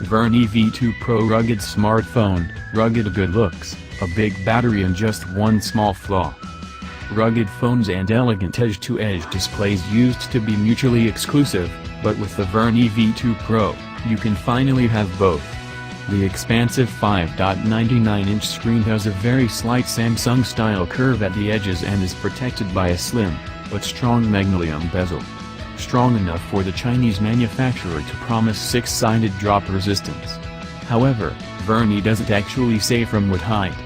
Vernee V2 Pro rugged smartphone, rugged good looks, a big battery and just one small flaw. Rugged phones and elegant edge-to-edge displays used to be mutually exclusive, but with the Vernee V2 Pro, you can finally have both. The expansive 5.99-inch screen has a very slight Samsung-style curve at the edges and is protected by a slim, but strong magnesium bezel. Strong enough for the Chinese manufacturer to promise 6-sided drop resistance. However, Vernee doesn't actually say from what height.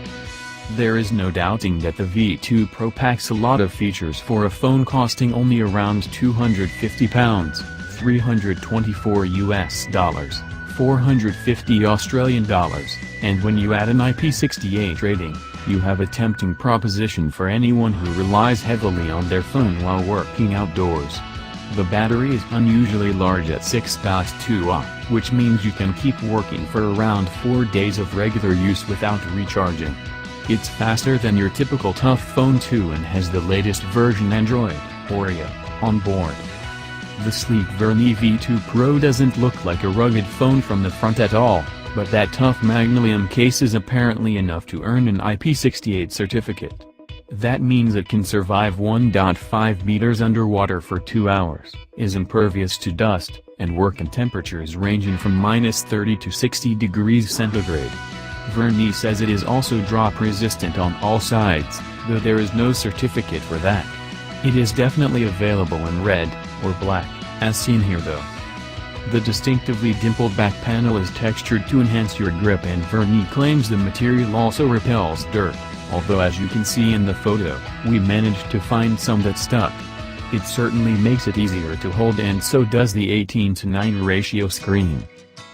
There is no doubting that the V2 Pro packs a lot of features for a phone costing only around £250, 324 US dollars, 450 Australian dollars, and when you add an IP68 rating, you have a tempting proposition for anyone who relies heavily on their phone while working outdoors. The battery is unusually large at 6.2 Ah, which means you can keep working for around 4 days of regular use without recharging. It's faster than your typical tough phone too and has the latest version Android, Oreo, on board. The sleek Vernee V2 Pro doesn't look like a rugged phone from the front at all, but that tough magnesium case is apparently enough to earn an IP68 certificate. That means it can survive 1.5 meters underwater for 2 hours, is impervious to dust, and work in temperatures ranging from -30 to 60 degrees centigrade. Vernee says it is also drop resistant on all sides, though there is no certificate for that. It is definitely available in red, or black, as seen here though. The distinctively dimpled back panel is textured to enhance your grip and Vernee claims the material also repels dirt. Although as you can see in the photo, we managed to find some that stuck. It certainly makes it easier to hold and so does the 18:9 ratio screen.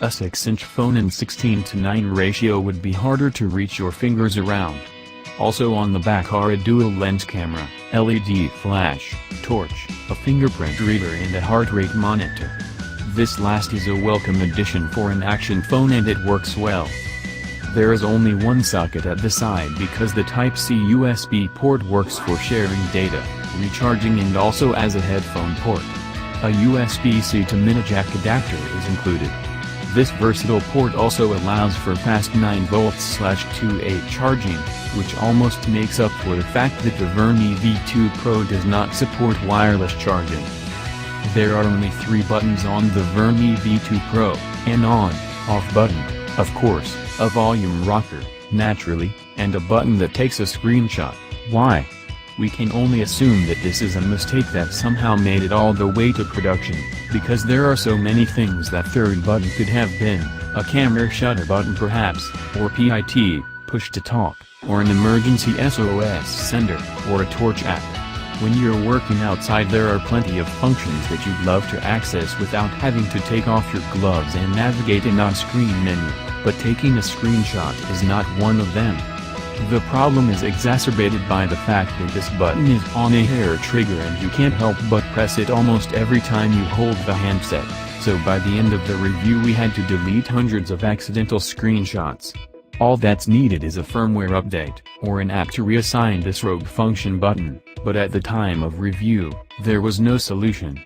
A 6-inch phone and 16:9 ratio would be harder to reach your fingers around. Also on the back are a dual lens camera, LED flash, torch, a fingerprint reader and a heart rate monitor. This last is a welcome addition for an action phone and it works well. There is only one socket at the side because the Type-C USB port works for sharing data, recharging and also as a headphone port. A USB-C to mini jack adapter is included. This versatile port also allows for fast 9V/2A charging, which almost makes up for the fact that the Vernee V2 Pro does not support wireless charging. There are only 3 buttons on the Vernee V2 Pro, an on/off button, of course, a volume rocker, naturally, and a button that takes a screenshot. Why? We can only assume that this is a mistake that somehow made it all the way to production, because there are so many things that third button could have been, a camera shutter button perhaps, or PIT, push to talk, or an emergency SOS sender, or a torch app. When you're working outside there are plenty of functions that you'd love to access without having to take off your gloves and navigate an on-screen menu, but taking a screenshot is not one of them. The problem is exacerbated by the fact that this button is on a hair trigger and you can't help but press it almost every time you hold the handset, so by the end of the review we had to delete hundreds of accidental screenshots. All that's needed is a firmware update, or an app to reassign this rogue function button, but at the time of review, there was no solution.